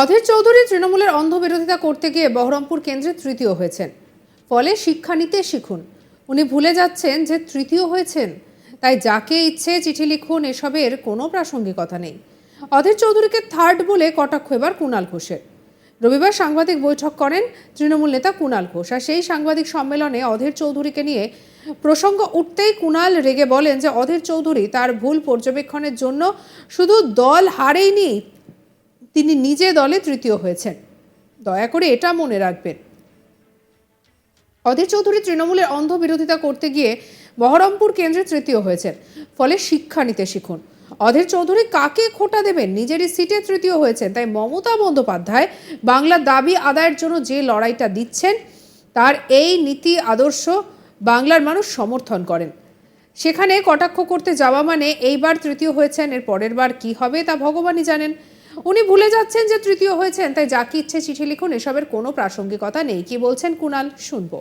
অধীর চৌধুরী তৃণমূলের অন্ধ বিরোধিতা করতে গিয়ে বহরমপুর কেন্দ্রে তৃতীয় হয়েছেন। ফলে শিক্ষা নিতে শিখুন। উনি ভুলে যাচ্ছেন যে তৃতীয় হয়েছেন, তাই যাকে ইচ্ছে চিঠি লিখুন, এসবের কোনো প্রাসঙ্গিকতা নেই। অধীর চৌধুরীকে থার্ড বলে কটাক্ষ এবার কুণাল ঘোষের। রবিবার সাংবাদিক বৈঠক করেন তৃণমূল নেতা কুণাল ঘোষ, আর সেই সাংবাদিক সম্মেলনে অধীর চৌধুরীকে নিয়ে প্রসঙ্গ উঠতেই কুণাল রেগে বলেন যে অধীর চৌধুরী তার ভুল পর্যবেক্ষণের জন্য শুধু দল হারেইনি, তিনি নিজে দলে তৃতীয় হয়েছেন। দয়া করে এটা মনে রাখবেন। অধীর চৌধুরী তৃণমূলের অন্ধ বিরোধিতা করতে গিয়ে বহরমপুর কেন্দ্রে তৃতীয় হয়েছেন। ফলে শিক্ষা নিতে শিখুন। অধীর চৌধুরী কাকে খোঁটা দেবেন? নিজেরই সিটে তৃতীয় হয়েছেন, তাই মমতা বন্দ্যোপাধ্যায় বাংলার দাবি আদায়ের জন্য যে লড়াইটা দিচ্ছেন, তার এই নীতি আদর্শ বাংলার মানুষ সমর্থন করেন। সেখানে কটাক্ষ করতে যাওয়া মানে এইবার তৃতীয় হয়েছেন, এর পরের বার কি হবে তা ভগবানই জানেন। উনি ভুলে যাচ্ছেন যে তৃতীয় হয়েছেন, তাই যাকে ইচ্ছে চিঠি লিখুন, এসবের কোনো প্রাসঙ্গিকতা নেই। কি বলছেন কুণাল, শুনবো।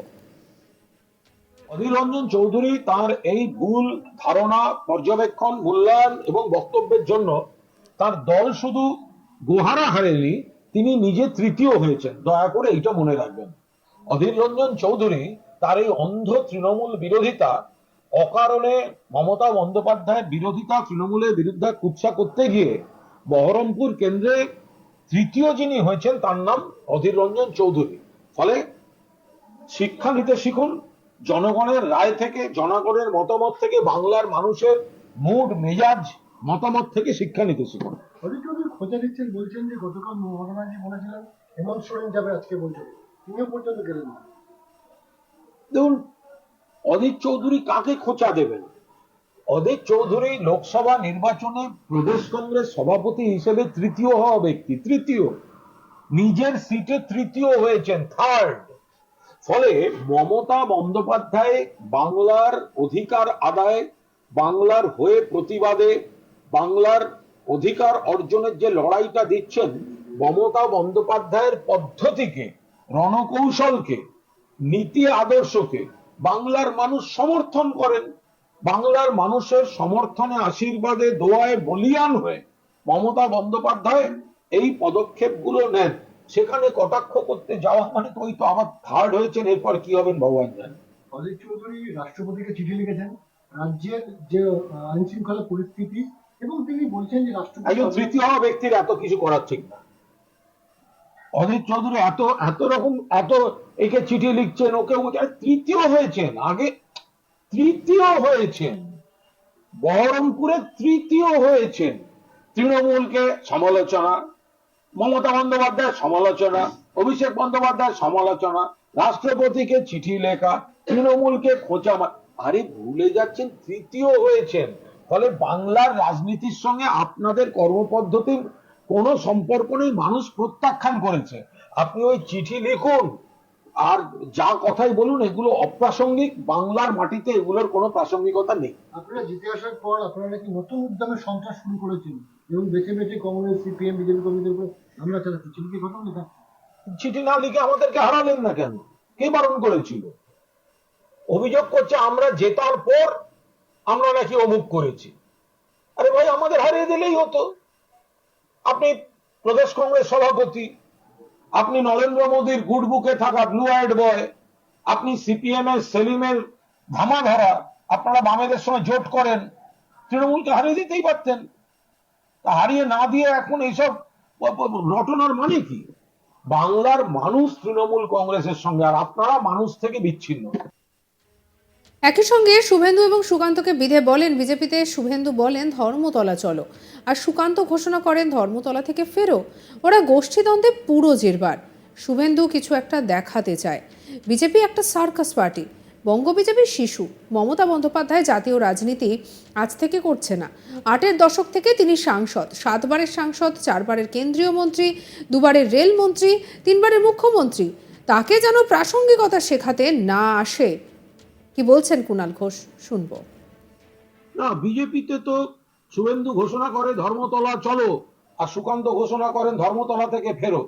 অধীর রঞ্জন চৌধুরী তার এই ভুল ধারণা, পর্যবেক্ষণ, মূল্যায়ন এবং বক্তব্যের জন্য তার দল শুধু গোহারা হারেনি, তিনি নিজে তৃতীয় হয়েছেন। দয়া করে এইটা মনে রাখবেন। অধীর রঞ্জন চৌধুরী তার এই অন্ধ তৃণমূল বিরোধিতা, অকারণে মমতা বন্দ্যোপাধ্যায়ের বিরোধিতা, তৃণমূলের বিরুদ্ধে কুৎসা করতে গিয়ে বহরমপুর কেন্দ্রে তৃতীয় যিনি হয়েছেন তার নাম অধীর রঞ্জন চৌধুরী। ফলে শিক্ষা নিতে শিখুন। জনগণের রায় থেকে, জনগণের মতামত থেকে, বাংলার মানুষের মুড মেজাজ মতামত থেকে শিক্ষা নিতে শিখুন। অধীর চৌধুরী খোঁজা দিচ্ছেন, বলছেন যে গতকাল মহাত্মাজি বলেছিলেন হেমন্ত সোরেন যাবে আজকে বৈঠকে, তিনিও পর্যন্ত গেলেন না। দেখুন, অধীর চৌধুরী কাকে খোঁচা দেবেন? অধীর চৌধুরী লোকসভা নির্বাচনে প্রদেশ কংগ্রেস সভাপতি হিসেবে তৃতীয় হওয়া ব্যক্তি, তৃতীয়, নিজের সিটে তৃতীয় হয়েছেন, থার্ড। ফলে মমতা বন্দ্যোপাধ্যায় বাংলার অধিকার আদায়, বাংলার হয়ে প্রতিবাদে, বাংলার অধিকার অর্জনের যে লড়াইটা দিচ্ছেন, মমতা বন্দ্যোপাধ্যায়ের পদ্ধতিকে, রণকৌশলকে, নীতি আদর্শকে বাংলার মানুষ সমর্থন করেন। বাংলার মানুষের সমর্থনে, আশীর্বাদে, দোয়ায় বলিয়ান হয়ে মমতা বন্দ্যোপাধ্যায় এই পদক্ষেপগুলো নেন। সেখানে কটাক্ষ করতে যাওয়া মানে তো ওই তো আবার থার্ড হয়েছেন, এরপর কি হবেন ভগবান জানেন। অধীর চৌধুরী রাষ্ট্রপতিকে চিঠি লিখেছেন রাজ্যের যে আইন শৃঙ্খলা পরিস্থিতি, এবং তিনি বলছেন যে রাষ্ট্রপতি একজন তৃতীয় হওয়া ব্যক্তির এত কিছু করার ঠিক না। অধীর চৌধুরী এত এত রকম এত একে চিঠি লিখছেন, ওকে তৃতীয় হয়েছেন, আগে তৃতীয় হয়েছেন, বহরমপুরে তৃতীয় হয়েছেন। তৃণমূলকে সমালোচনা, মমতা বন্দ্যোপাধ্যায়ের সমালোচনা, অভিষেক বন্দ্যোপাধ্যায়ের সমালোচনা, রাষ্ট্রপতিকে চিঠি লেখা, তৃণমূলকে খোঁচা। আরে ভুলে যাচ্ছেন তৃতীয় হয়েছেন। ফলে বাংলার রাজনীতির সঙ্গে আপনাদের কর্মপদ্ধতির কোনো সম্পর্ক নেই, মানুষ প্রত্যাখ্যান করেছে। আপনি ওই চিঠি লিখুন আর যা কথাই বলুন, এগুলো অপ্রাসঙ্গিক। বাংলার মাটিতে এগুলোর কোনো প্রাসঙ্গিকতা নেই। আপনারা জিতে আসার পর আপনারা নাকি নতুন উদ্যমে সন্ত্রাস শুরু করেছেন এবং বেছে বেছে কংগ্রেস, সিপিএম, বিজেপি কর্মীদের উপর হামলা চালাচ্ছে। চিঠি ঘটনা এটা চিঠি না লিখে আমাদেরকে হারালেন না কেন? কে বারণ করেছিল? অভিযোগ করছে আমরা জেতার পর আমরা নাকি অমুক করেছি। আরে ভাই, আমাদের হারিয়ে দিলেই হতো। আপনি প্রদেশ কংগ্রেস সভাপতি, আপনি নরেন্দ্র মোদীর গুড বুকে থাকা ব্লু আইড বয়, আপনি সিপিএম এর সেলিমের ধামা ধরা, আপনারা বামেদের সঙ্গে জোট করেন, তৃণমূলকে হারিয়ে দিতেই পারতেন। তা হারিয়ে না দিয়ে এখন এইসব রটনার মানে কি? বাংলার মানুষ তৃণমূল কংগ্রেসের সঙ্গে, আর আপনারা মানুষ থেকে বিচ্ছিন্ন। একই সঙ্গে শুভেন্দু এবং সুকান্তকে বিধে বলেন বিজেপিতে। শুভেন্দু বলেন ধর্মতলা চলো, আর সুকান্ত ঘোষণা করেন ধর্মতলা থেকে ফেরো। ওরা গোষ্ঠীদ্বন্দ্বে পুরো জেরবার। শুভেন্দু কিছু একটা দেখাতে চায়। বিজেপি একটা সার্কাস পার্টি, বঙ্গ বিজেপির শিশু। মমতা বন্দ্যোপাধ্যায় জাতীয় রাজনীতি আজ থেকে করছে না, 8-এর দশক থেকে তিনি সাংসদ, 7বারের সাংসদ, 4বারের কেন্দ্রীয় মন্ত্রী, 2বারের রেলমন্ত্রী, 3বারের মুখ্যমন্ত্রী। তাকে যেন প্রাসঙ্গিকতা শেখাতে না আসে। কি বলছেন কুণাল ঘোষ, শুনবো। না, বিজেপিতে তো শুভেন্দু ঘোষণা করে ধর্মতলা চলো, আর সুকান্ত ঘোষণা করেন ধর্মতলা থেকে ফেরো।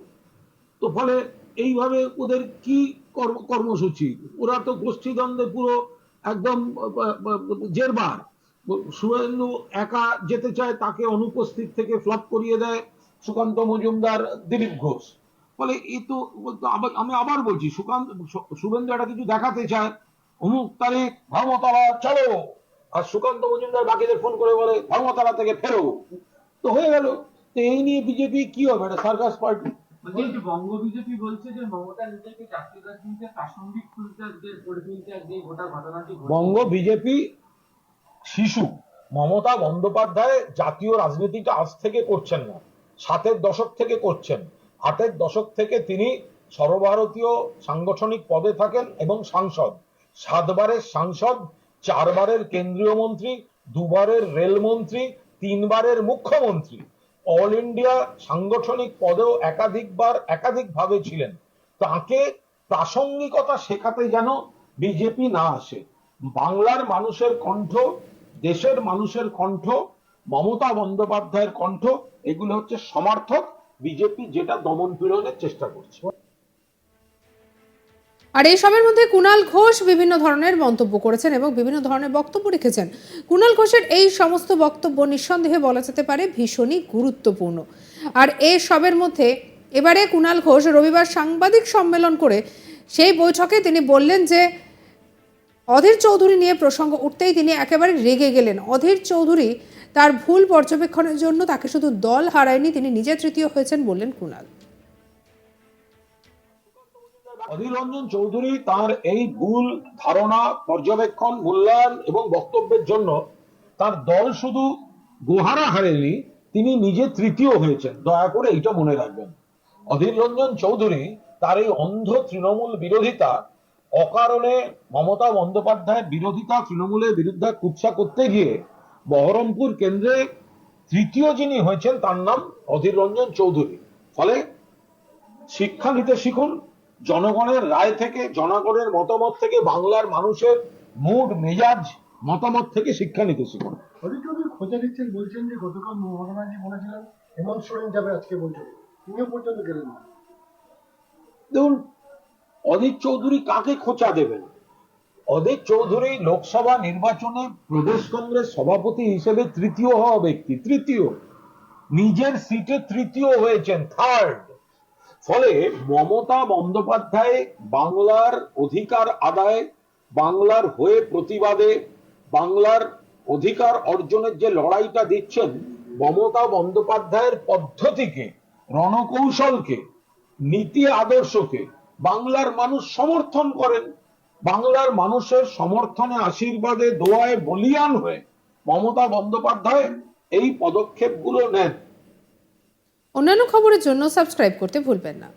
তো ফলে এইভাবে ওদের কি কর্মসূচি? ওরা তো গোষ্ঠীদ্বন্দ্বে পুরো একদম জেরবার। শুভেন্দু একা যেতে চায়, তাকে অনুপস্থিত থেকে ফ্লপ করিয়ে দেয়। সুকান্ত মজুমদার, দিলীপ ঘোষ। ফলে এই তো আমি আবার বলছি, শুভেন্দু একটা কিছু দেখাতে চায়, অমুক তারিখ ধর্মতলা চলো, আর সুকান্ত মজুমদার বাকিদের ফোন করে বলে ধর্মতলা থেকে ফেরো, তো হয়ে গেল। তো এই নিয়ে বিজেপি কি হবে, একটা সার্কাস পার্টি। বলছি বঙ্গ বিজেপি বলছে যে মমতা নিজেকে জাতীয় রাজনীতিতে প্রাসঙ্গিক করে তুলতে আজকে গোটা ঘটনাটি ঘটেছে। বঙ্গ বিজেপি শিশু, মমতা বন্দ্যোপাধ্যায় জাতীয় রাজনীতিটা আজ থেকে করছেন না, 60-এর দশক থেকে করছেন। 8-এর দশক থেকে তিনি সর্বভারতীয় সাংগঠনিক পদে থাকেন এবং সাংসদ, 7বারের সাংসদ, 4বারের কেন্দ্রীয় মন্ত্রী, 2বারের রেলমন্ত্রী, 3বারের মুখ্যমন্ত্রী, অল ইন্ডিয়া সাংগঠনিক পদেও একাধিকভাবে ছিলেন। তাকে প্রাসঙ্গিকতা শেখাতে যেন বিজেপি না আসে। বাংলার মানুষের কণ্ঠ, দেশের মানুষের কণ্ঠ, মমতা বন্দ্যোপাধ্যায়ের কণ্ঠ, এগুলো হচ্ছে সমার্থক। বিজেপি যেটা দমন পীড়নের চেষ্টা করছে। আর এই সবের মধ্যে কুণাল ঘোষ বিভিন্ন ধরনের মন্তব্য করেছেন এবং বিভিন্ন ধরনের বক্তব্য রেখেছেন। কুণাল ঘোষের এই সমস্ত বক্তব্য নিঃসন্দেহে বলা যেতে পারে ভীষণই গুরুত্বপূর্ণ। আর এই সবের মধ্যে এবারে কুণাল ঘোষ রবিবার সাংবাদিক সম্মেলন করে সেই বৈঠকে তিনি বললেন যে অধীর চৌধুরী নিয়ে প্রসঙ্গ উঠতেই তিনি একেবারে রেগে গেলেন। অধীর চৌধুরী তার ভুল পর্যবেক্ষণের জন্য তাকে শুধু দল হারায়নি, তিনি নিজে তৃতীয় হয়েছেন বললেন কুণাল। অধীর রঞ্জন চৌধুরী তার এই ভুল ধারণা, পর্যবেক্ষণ, মূল্যায়ন এবং বক্তব্যের জন্য তার দল শুধু গোহারা হারেনি, তিনি নিজে তৃতীয় হয়েছেন। দয়া করে এটা মনে রাখবেন। অধীর রঞ্জন চৌধুরী তার এই অন্ধ তৃণমূল বিরোধিতা, অকারণে মমতা বন্দ্যোপাধ্যায়ের বিরোধিতা, তৃণমূলের বিরুদ্ধে কুৎসা করতে গিয়ে বহরমপুর কেন্দ্রে তৃতীয় যিনি হয়েছেন তার নাম অধীর রঞ্জন চৌধুরী। ফলে শিক্ষা নিতে শিখুন, জনগণের রায় থেকে, জনগণের মতামত থেকে, বাংলার মানুষের মুড মেজাজ মতামত থেকে শিক্ষা নিতে শিখুন। অধীর চৌধুরী খোঁজা দিচ্ছেন, বলছেন যে গতকাল মমতা ব্যানার্জি বলেছিলেন হেমন্ত সোরেন যাবে আজকে বৈঠকে, তিনিও পর্যন্ত গেলেন না। দেখুন, অধীর চৌধুরী কাকে খোঁচা দেবেন? অধীর চৌধুরী লোকসভা নির্বাচনে প্রদেশ কংগ্রেস সভাপতি হিসেবে তৃতীয় হওয়া ব্যক্তি, তৃতীয়, নিজের সিটে তৃতীয় হয়েছেন, থার্ড। ফলে মমতা বন্দ্যোপাধ্যায় বাংলার অধিকার আদায়, বাংলার হয়ে প্রতিবাদে, বাংলার অধিকার অর্জনের যে লড়াইটা দিচ্ছেন, মমতা বন্দ্যোপাধ্যায়ের পদ্ধতিকে, রণকৌশলকে, নীতি আদর্শকে বাংলার মানুষ সমর্থন করেন। বাংলার মানুষের সমর্থনে, আশীর্বাদে, দোয়ায় বলিয়ান হয়ে মমতা বন্দ্যোপাধ্যায় এই পদক্ষেপগুলো নেন। অন্যান্য খবরের জন্য সাবস্ক্রাইব করতে ভুলবেন না।